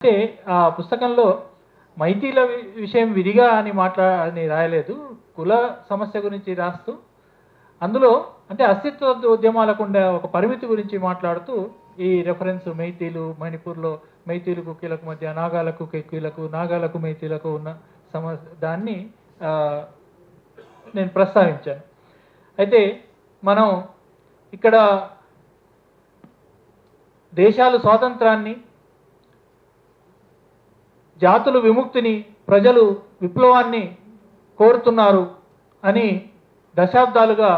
అంటే ఆ పుస్తకంలో మైతీల విషయం విడిగా అని రాయలేదు, కుల సమస్య గురించి రాస్తూ అందులో అంటే అస్తిత్వ ఉద్యమాలకు ఉండే ఒక పరిమితి గురించి మాట్లాడుతూ ఈ రెఫరెన్స్ మైతీలు, మణిపూర్లో మైతీలు కుకీలకు మధ్య, నాగాలకు కుకీలకు, నాగాలకు మైతీలకు ఉన్న దాన్ని నేను ప్రస్తావించాను. అయితే మనం ఇక్కడ దేశాలు స్వాతంత్రాన్ని, జాతులు విముక్తిని, ప్రజలు విప్లవాన్ని కోరుతున్నారు అని దశాబ్దాలుగా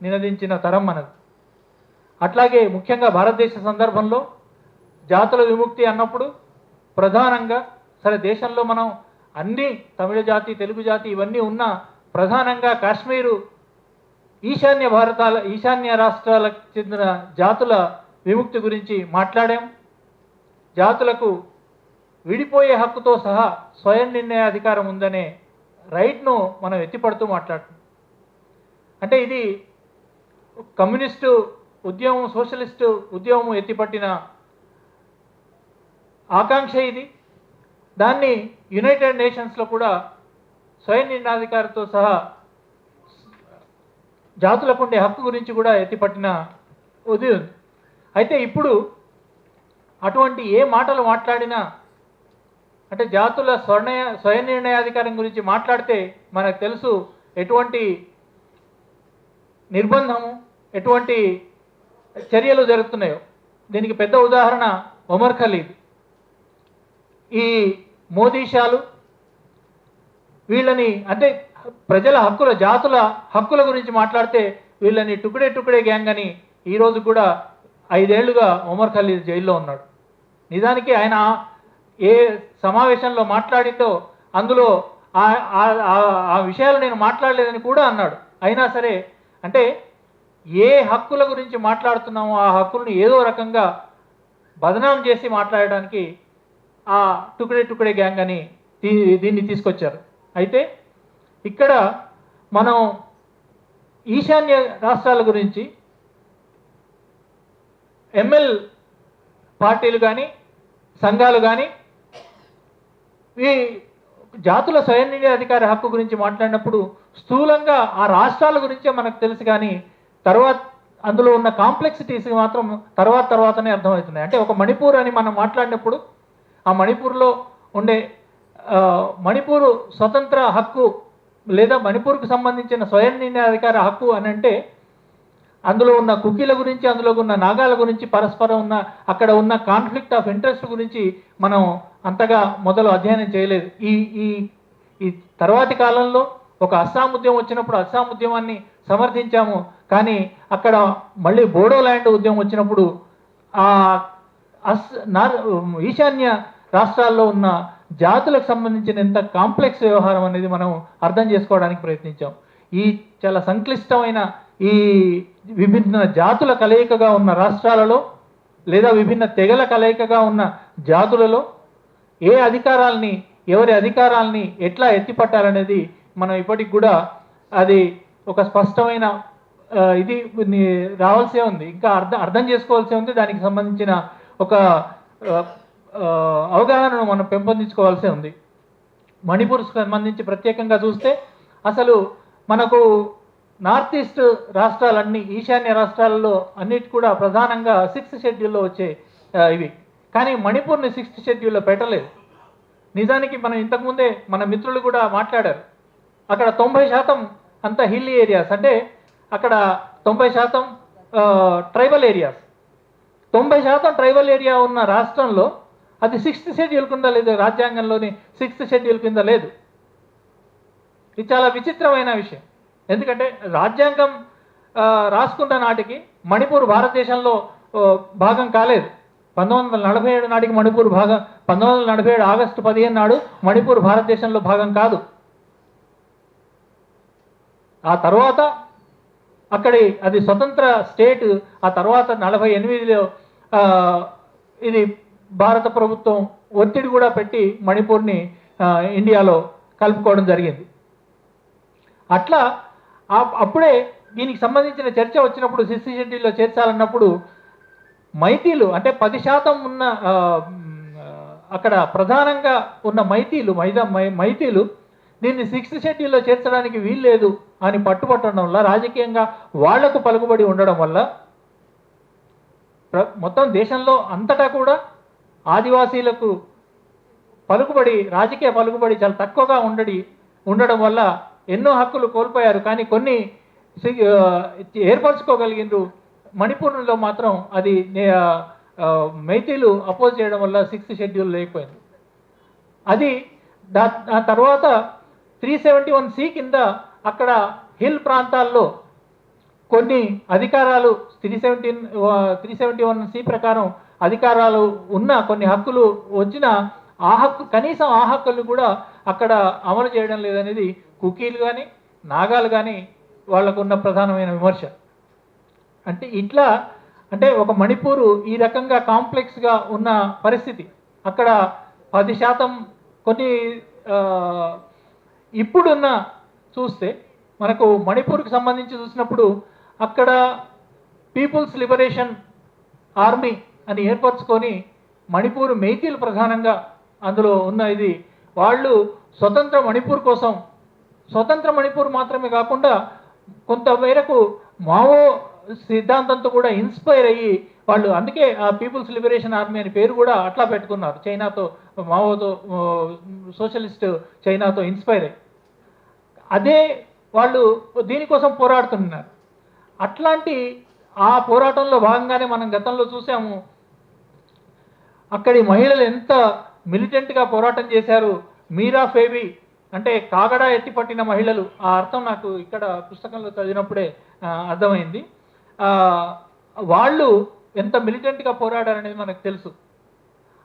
నినదించిన తరం మనది. అట్లాగే ముఖ్యంగా భారతదేశ సందర్భంలో జాతుల విముక్తి అన్నప్పుడు ప్రధానంగా సరే దేశంలో మనం అన్ని తమిళ జాతి, తెలుగు జాతి ఇవన్నీ ఉన్నా ప్రధానంగా కాశ్మీరు, ఈశాన్య రాష్ట్రాలకు చెందిన జాతుల విముక్తి గురించి మాట్లాడాం. జాతులకు విడిపోయే హక్కుతో సహా స్వయం నిర్ణయ అధికారం ఉందనే రైట్ను మనం ఎత్తిపడుతూ మాట్లాడుతున్నాం. అంటే ఇది కమ్యూనిస్టు ఉద్యమం, సోషలిస్టు ఉద్యమం ఎత్తిపట్టిన ఆకాంక్ష ఇది. దాన్ని యునైటెడ్ నేషన్స్లో కూడా స్వయం నిర్ణయాధికారంతో సహా జాతులకు ఉండే హక్కు గురించి కూడా ఎత్తిపట్టిన ఉదయం. అయితే ఇప్పుడు అటువంటి ఏ మాటలు మాట్లాడినా అంటే జాతుల స్వయం నిర్ణయాధికారం గురించి మాట్లాడితే మనకు తెలుసు ఎటువంటి నిర్బంధము, ఎటువంటి చర్యలు జరుగుతున్నాయో. దీనికి పెద్ద ఉదాహరణ ఒమర్ ఖలీద్. ఈ మోదీషాలు వీళ్ళని అంటే ప్రజల హక్కుల, జాతుల హక్కుల గురించి మాట్లాడితే వీళ్ళని టుకుడే గ్యాంగ్ అని ఈరోజు కూడా 5 ఏళ్లుగా ఒమర్ ఖలీద్ జైల్లో ఉన్నాడు. నిజానికి ఆయన ఏ సమావేశంలో మాట్లాడిందో అందులో ఆ విషయాలు నేను మాట్లాడలేదని కూడా అన్నాడు. అయినా సరే అంటే ఏ హక్కుల గురించి మాట్లాడుతున్నామో ఆ హక్కులను ఏదో రకంగా బదనాం చేసి మాట్లాడడానికి ఆ టుకుడే గ్యాంగ్ అని దీన్ని తీసుకొచ్చారు. అయితే ఇక్కడ మనం ఈశాన్య రాష్ట్రాల గురించి ఎంఎల్ పార్టీలు కానీ సంఘాలు కానీ ఈ జాతుల స్వయం నిర్ణయాధికార హక్కు గురించి మాట్లాడినప్పుడు స్థూలంగా ఆ రాష్ట్రాల గురించే మనకు తెలుసు, కానీ తర్వాత అందులో ఉన్న కాంప్లెక్సిటీస్ మాత్రం తర్వాతనే అర్థమవుతున్నాయి. అంటే ఒక మణిపూర్ అని మనం మాట్లాడినప్పుడు ఆ మణిపూర్లో ఉండే మణిపూరు స్వతంత్ర హక్కు లేదా మణిపూర్కు సంబంధించిన స్వయం నిర్ణయాధికార హక్కు అని అంటే అందులో ఉన్న కుకీల గురించి, అందులో ఉన్న నాగాల గురించి, పరస్పరం ఉన్న అక్కడ ఉన్న కాన్ఫ్లిక్ట్ ఆఫ్ ఇంట్రెస్ట్ గురించి మనం అంతగా మొదలు అధ్యయనం చేయలేదు. ఈ తర్వాతి కాలంలో ఒక అస్సాం ఉద్యమం వచ్చినప్పుడు అస్సాం ఉద్యమాన్ని సమర్థించాము, కానీ అక్కడ మళ్ళీ బోడోల్యాండ్ ఉద్యమం వచ్చినప్పుడు ఈశాన్య రాష్ట్రాల్లో ఉన్న జాతులకు సంబంధించిన ఎంత కాంప్లెక్స్ వ్యవహారం అనేది మనం అర్థం చేసుకోవడానికి ప్రయత్నించాం. ఈ చాలా సంక్లిష్టమైన ఈ విభిన్న జాతుల కలయికగా ఉన్న రాష్ట్రాలలో లేదా విభిన్న తెగల కలయికగా ఉన్న జాతులలో ఎవరి అధికారాల్ని ఎట్లా ఎత్తిపట్టాలనేది మనం ఇప్పటికి కూడా అది ఒక స్పష్టమైన ఇది రావాల్సే ఉంది, ఇంకా అర్థం చేసుకోవాల్సి ఉంది. దానికి సంబంధించిన ఒక అవగాహనను మనం పెంపొందించుకోవాల్సి ఉంది. మణిపూర్కి సంబంధించి ప్రత్యేకంగా చూస్తే అసలు మనకు నార్త్ ఈస్ట్ రాష్ట్రాలన్నీ, ఈశాన్య రాష్ట్రాలలో అన్నిటి కూడా ప్రధానంగా 6th షెడ్యూల్లో వచ్చే ఇవి, కానీ మణిపూర్ని 6th షెడ్యూల్లో పెట్టలేదు. నిజానికి మనం ఇంతకుముందే మన మిత్రులు కూడా మాట్లాడారు, అక్కడ 90% అంత హిల్లీ ఏరియాస్, అంటే అక్కడ 90% ట్రైబల్ ఏరియాస్. 90% ట్రైబల్ ఏరియా ఉన్న రాష్ట్రంలో అది 6th షెడ్యూల్ కింద లేదు, రాజ్యాంగంలోని 6th షెడ్యూల్ కింద లేదు. ఇది చాలా విచిత్రమైన విషయం. ఎందుకంటే రాజ్యాంగం రాసుకున్న నాటికి మణిపూర్ భారతదేశంలో భాగం కాలేదు. 1947 నాటికి మణిపూర్ భాగం, 1947 ఆగస్టు 15 నాడు మణిపూర్ భారతదేశంలో భాగం కాదు. ఆ తర్వాత అది స్వతంత్ర స్టేట్. ఆ తర్వాత 48లో ఇది భారత ప్రభుత్వం ఒత్తిడి కూడా పెట్టి మణిపూర్ని ఇండియాలో కలుపుకోవడం జరిగింది. అట్లా అప్పుడే దీనికి సంబంధించిన చర్చ వచ్చినప్పుడు 6th షెడ్యూల్లో చేర్చాలన్నప్పుడు మైతీలు అంటే 10% ఉన్న అక్కడ ప్రధానంగా ఉన్న మైతీలు దీన్ని 6th షెడ్యూల్లో చేర్చడానికి వీల్లేదు అని పట్టుబట్టడం వల్ల, రాజకీయంగా వాళ్లకు పలుకుబడి ఉండడం వల్ల మొత్తం దేశంలో అంతటా కూడా ఆదివాసీలకు పలుకుబడి, రాజకీయ పలుకుబడి చాలా తక్కువగా ఉండడం వల్ల ఎన్నో హక్కులు కోల్పోయారు. కానీ కొన్ని ఏర్పరచుకోగలిగిండ్రు. మణిపూర్లో మాత్రం అది మైతీలు అపోజ్ చేయడం వల్ల 6th షెడ్యూల్ లేకపోయింది. అది ఆ తర్వాత 371C కింద అక్కడ హిల్ ప్రాంతాల్లో కొన్ని అధికారాలు 371C ప్రకారం అధికారాలు ఉన్న కొన్ని హక్కులు వచ్చిన కనీసం ఆ హక్కులు కూడా అక్కడ అమలు చేయడం లేదనేది కుకీలు కానీ నాగాలు కానీ వాళ్ళకున్న ప్రధానమైన విమర్శ. అంటే ఇట్లా అంటే ఒక మణిపూరు ఈ రకంగా కాంప్లెక్స్గా ఉన్న పరిస్థితి. అక్కడ 10% కొన్ని ఇప్పుడున్న చూస్తే మనకు మణిపూర్కి సంబంధించి చూసినప్పుడు అక్కడ పీపుల్స్ లిబరేషన్ ఆర్మీ అని ఏర్పరచుకొని మణిపూర్ మైతీలు ప్రధానంగా అందులో ఉన్న ఇది వాళ్ళు స్వతంత్ర మణిపూర్ మాత్రమే కాకుండా కొంతమేరకు మావో సిద్ధాంతంతో కూడా ఇన్స్పైర్ అయ్యి వాళ్ళు అందుకే ఆ పీపుల్స్ లిబరేషన్ ఆర్మీ అని పేరు కూడా అట్లా పెట్టుకున్నారు. చైనాతో మావోతో సోషలిస్ట్ చైనాతో ఇన్స్పైర్ అయ్యి అదే వాళ్ళు దీనికోసం పోరాడుతున్నారు. అట్లాంటి ఆ పోరాటంలో భాగంగానే మనం గతంలో చూసాము అక్కడి మహిళలు ఎంత మిలిటెంట్గా పోరాటం చేశారు. మీరా ఫేబీ అంటే కాగడా ఎత్తిపట్టిన మహిళలు, ఆ అర్థం నాకు ఇక్కడ పుస్తకంలో చదివినప్పుడే అర్థమైంది. వాళ్ళు ఎంత మిలిటెంట్గా పోరాడారనేది మనకు తెలుసు.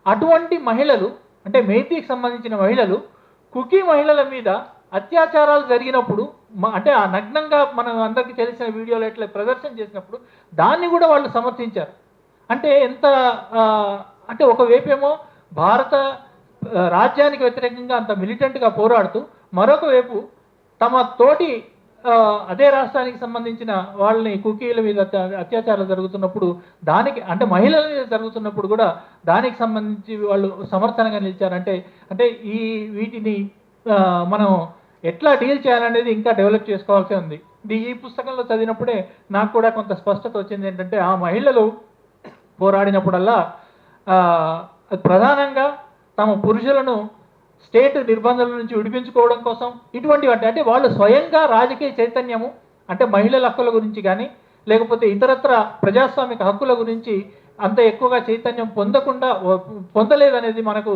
అటువంటి మహిళలు అంటే మైతీకి సంబంధించిన మహిళలు కుకీ మహిళల మీద అత్యాచారాలు జరిగినప్పుడు అంటే ఆ నగ్నంగా మనం అందరికీ తెలిసిన వీడియోలు ఎట్లా ప్రదర్శన చేసినప్పుడు దాన్ని కూడా వాళ్ళు సమర్థించారు. అంటే ఎంత అంటే ఒకవైపేమో భారత రాజ్యానికి వ్యతిరేకంగా అంత మిలిటెంట్గా పోరాడుతూ మరొక వైపు తమ తోటి అదే రాష్ట్రానికి సంబంధించిన వాళ్ళని కుకీల మీద అత్యాచారాలు జరుగుతున్నప్పుడు దానికి అంటే మహిళల మీద జరుగుతున్నప్పుడు కూడా దానికి సంబంధించి వాళ్ళు సమర్థనగా నిలిచారంటే అంటే వీటిని మనం ఎట్లా డీల్ చేయాలనేది ఇంకా డెవలప్ చేసుకోవాల్సి ఉంది. ఈ పుస్తకంలో చదివినప్పుడే నాకు కూడా కొంత స్పష్టత వచ్చింది. ఏంటంటే ఆ మహిళలు పోరాడినప్పుడల్లా ప్రధానంగా తమ పురుషులను స్టేట్ నిర్బంధాల నుంచి విడిపించుకోవడం కోసం ఇటువంటివి అంటే వాళ్ళు స్వయంగా రాజకీయ చైతన్యము అంటే మహిళల హక్కుల గురించి కానీ లేకపోతే ఇతరత్ర ప్రజాస్వామిక హక్కుల గురించి అంత ఎక్కువగా చైతన్యం పొందలేదనేది మనకు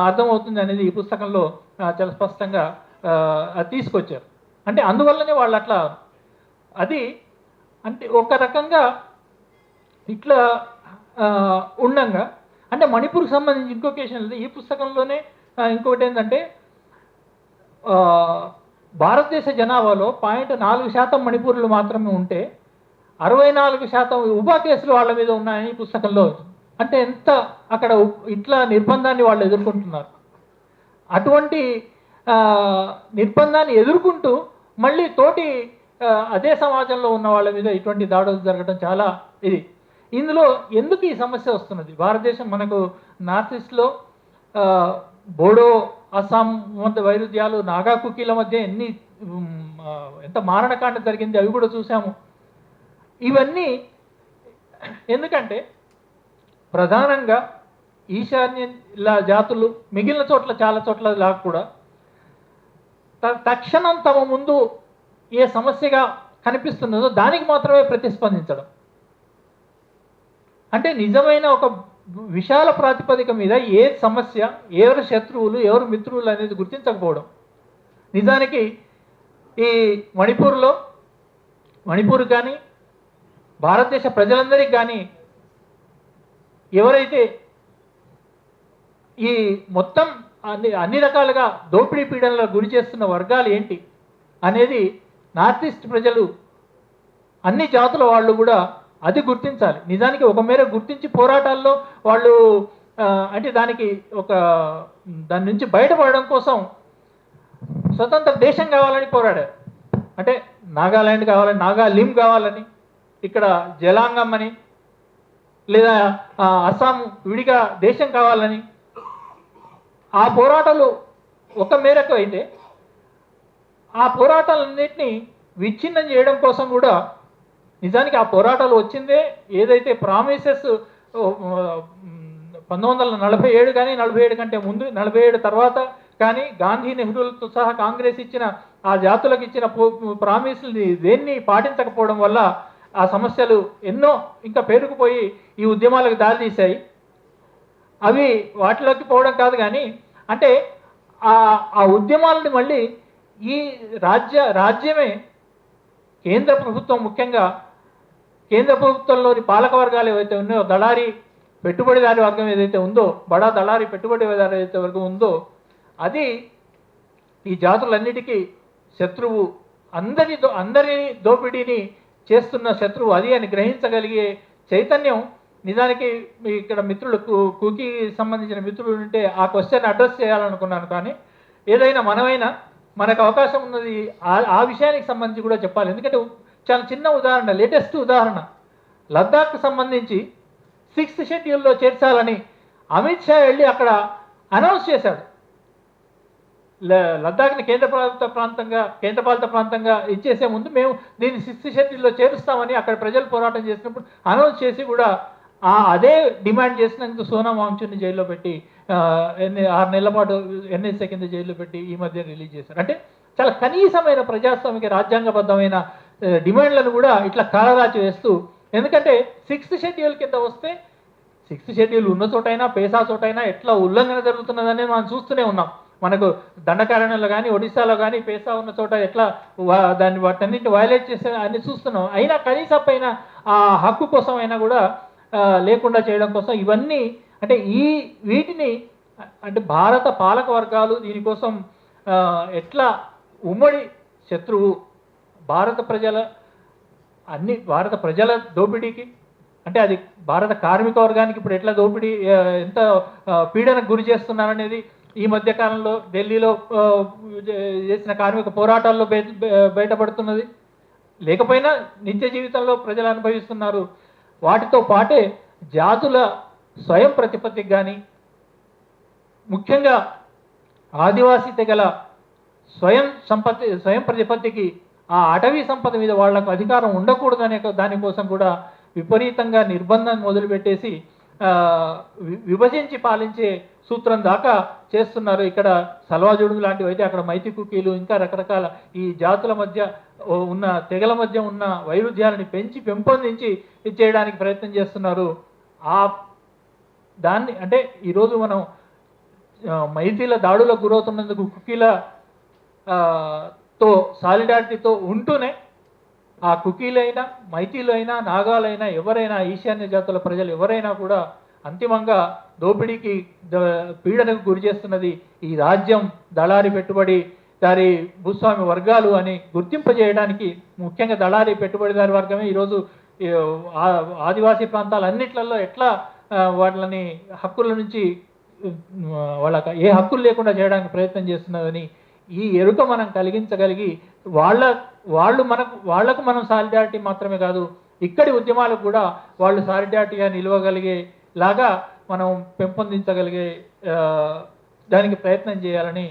అర్థమవుతుంది అనేది ఈ పుస్తకంలో చాలా స్పష్టంగా తీసుకొచ్చారు. అంటే అందువల్లనే వాళ్ళు అట్లా అది అంటే ఒక రకంగా ఇట్లా ఉండంగా అంటే మణిపూర్కి సంబంధించి ఇంకో కేషన్ ఈ పుస్తకంలోనే ఇంకొకటి ఏంటంటే భారతదేశ జనాభాలో 0.4% మణిపూర్లు మాత్రమే ఉంటే 64% ఉపా కేసులు వాళ్ళ మీద ఉన్నాయని ఈ పుస్తకంలో. అంటే ఎంత అక్కడ ఇట్లా నిర్బంధాన్ని వాళ్ళు ఎదుర్కొంటున్నారు. అటువంటి నిర్బంధాన్ని ఎదుర్కొంటూ మళ్ళీ తోటి అదే సమాజంలో ఉన్న వాళ్ళ మీద ఇటువంటి దాడులు జరగడం చాలా ఇది. ఇందులో ఎందుకు ఈ సమస్య వస్తున్నది? భారతదేశం మనకు నార్త్ ఈస్ట్లో బోడో అస్సాం మధ్య వైరుధ్యాలు, నాగా కుకీల మధ్య ఎంత మారణకాండ జరిగింది అవి కూడా చూసాము. ఇవన్నీ ఎందుకంటే ప్రధానంగా ఈశాన్య జాతులు మిగిలిన చోట్ల చాలా చోట్ల లాగా కూడా తక్షణం తమ ముందు ఏ సమస్యగా కనిపిస్తున్నదో దానికి మాత్రమే ప్రతిస్పందించడం. అంటే నిజమైన ఒక విశాల ప్రాతిపదిక మీద ఏ సమస్య, ఎవరు శత్రువులు, ఎవరు మిత్రులు అనేది గుర్తించకపోవడం. నిజానికి ఈ మణిపూర్ కానీ భారతదేశ ప్రజలందరికీ కానీ ఎవరైతే ఈ మొత్తం అన్ని రకాలుగా దోపిడీ పీడనలకు గురి చేస్తున్న వర్గాలు ఏంటి అనేది నార్త్ ఈస్ట్ ప్రజలు అన్ని జాతుల వాళ్ళు కూడా అది గుర్తించాలి. నిజానికి ఒక మేర గుర్తించి పోరాటాల్లో వాళ్ళు అంటే దాని నుంచి బయటపడడం కోసం స్వతంత్ర దేశం కావాలని పోరాడారు. అంటే నాగాలాండ్ కావాలని, నాగాలిం కావాలని, ఇక్కడ జలాంగం అని లేదా అస్సాం విడిగా దేశం కావాలని ఆ పోరాటాలు ఒక మేరకు అయితే ఆ పోరాటాలన్నింటినీ విచ్ఛిన్నం చేయడం కోసం కూడా నిజానికి ఆ పోరాటాలు వచ్చిందే ఏదైతే ప్రామిసెస్ 1947 కానీ 47 కంటే ముందు 47 తర్వాత కానీ గాంధీ నెహ్రూలతో సహా కాంగ్రెస్ ఇచ్చిన ఆ జాతులకు ఇచ్చిన ప్రామిస్ని దేన్ని పాటించకపోవడం వల్ల ఆ సమస్యలు ఎన్నో ఇంకా పేరుకుపోయి ఈ ఉద్యమాలకు దారితీశాయి. అవి వాటిలోకి పోవడం కాదు కానీ అంటే ఆ ఉద్యమాలని మళ్ళీ ఈ రాజ్యమే కేంద్ర ప్రభుత్వం ముఖ్యంగా కేంద్ర ప్రభుత్వంలోని పాలక వర్గాలు ఏవైతే ఉన్నాయో దళారీ పెట్టుబడిదారి వర్గం ఏదైతే ఉందో బడా దళారీ పెట్టుబడిదారి ఏదైతే వర్గం ఉందో అది ఈ జాతులన్నిటికీ శత్రువు, అందరి దోపిడీని చేస్తున్న శత్రువు అది అని గ్రహించగలిగే చైతన్యం నిజానికి ఇక్కడ మిత్రులు కుకీ సంబంధించిన మిత్రులు ఉంటే ఆ క్వశ్చన్ అడ్రస్ చేయాలనుకున్నాను. కానీ ఏదైనా మనకు అవకాశం ఉన్నది ఆ విషయానికి సంబంధించి కూడా చెప్పాలి. ఎందుకంటే చాలా చిన్న ఉదాహరణ, లేటెస్ట్ ఉదాహరణ, లద్దాఖ్కు సంబంధించి 6th షెడ్యూల్లో చేర్చాలని అమిత్ షా వెళ్ళి అక్కడ అనౌన్స్ చేశాడు. లద్దాఖ్ని కేంద్రపాలిత ప్రాంతంగా ఇచ్చేసే ముందు మేము దీన్ని 6th షెడ్యూల్లో చేరుస్తామని అక్కడ ప్రజలు పోరాటం చేసినప్పుడు అనౌన్స్ చేసి కూడా అదే డిమాండ్ చేసినందుకు సోనం వాంగ్చుక్ని జైల్లో పెట్టి 6 నెలల పాటు NSA కింద జైల్లో పెట్టి ఈ మధ్య రిలీజ్ చేశారు. అంటే చాలా కనీసమైన ప్రజాస్వామిక రాజ్యాంగబద్ధమైన డిమాండ్లను కూడా ఇట్లా కాలరాచి వేస్తూ, ఎందుకంటే 6th షెడ్యూల్ కింద వస్తే 6th షెడ్యూల్ ఉన్న చోటైనా పేసా చోటైనా ఎట్లా ఉల్లంఘన జరుగుతున్నదని మనం చూస్తూనే ఉన్నాం. మనకు దండకారణ్యంలో కానీ ఒడిశాలో కానీ పేసా ఉన్న చోట ఎట్లా వాటన్నింటిని వైలేట్ చేసే అన్ని చూస్తున్నాం. అయినా కనీసం పైన ఆ హక్కు కోసం అయినా కూడా లేకుండా చేయడం కోసం ఇవన్నీ అంటే వీటిని అంటే భారత పాలక వర్గాలు దీనికోసం ఎట్లా ఉమ్మడి శత్రువు భారత ప్రజల దోపిడీకి అంటే అది భారత కార్మిక వర్గానికి ఇప్పుడు ఎట్లా దోపిడీ ఎంత పీడనకు గురి చేస్తున్నారనేది ఈ మధ్య కాలంలో ఢిల్లీలో చేసిన కార్మిక పోరాటాల్లో బయటపడుతున్నది. లేకపోయినా నిత్య జీవితంలో ప్రజలు అనుభవిస్తున్నారు. వాటితో పాటే జాతుల స్వయం ప్రతిపత్తికి కానీ ముఖ్యంగా ఆదివాసీ తెగల స్వయం ప్రతిపత్తికి ఆ అటవీ సంపద మీద వాళ్లకు అధికారం ఉండకూడదనే దానికోసం కూడా విపరీతంగా నిర్బంధం మొదలుపెట్టేసి విభజించి పాలించే సూత్రం దాకా చేస్తున్నారు. ఇక్కడ సల్వాజుడుగు లాంటివి అయితే అక్కడ మైతి కుకీలు ఇంకా రకరకాల ఈ జాతుల మధ్య ఉన్న తెగల మధ్య ఉన్న వైరుధ్యాలని పెంపొందించి చేయడానికి ప్రయత్నం చేస్తున్నారు. దాన్ని అంటే ఈరోజు మనం మైతీల దాడులకు గురవుతున్నందుకు కుకీల తో సాలిడారిటీతో ఉంటూనే ఆ కుకీలైనా మైతీలైనా నాగాలైనా ఎవరైనా ఈశాన్య జాతుల ప్రజలు ఎవరైనా కూడా అంతిమంగా దోపిడీకి పీడనకు గురి చేస్తున్నది ఈ రాజ్యం, దళారీ పెట్టుబడిదారి భూస్వామి వర్గాలు అని గుర్తింపజేయడానికి ముఖ్యంగా దళారీ పెట్టుబడిదారి వర్గమే ఈరోజు ఆదివాసీ ప్రాంతాలన్నిట్లలో ఎట్లా వాళ్ళని హక్కుల నుంచి వాళ్ళకి ఏ హక్కులు లేకుండా చేయడానికి ప్రయత్నం చేస్తున్నదని ఈ ఎరుక మనం కలిగించగలిగి వాళ్లకు మనం సాలిడారిటీ మాత్రమే కాదు ఇక్కడి ఉద్యమాలకు కూడా వాళ్ళు సాలిడారిటీగా నిలవగలిగేలాగా మనం పెంపొందించగలిగే దానికి ప్రయత్నం చేయాలని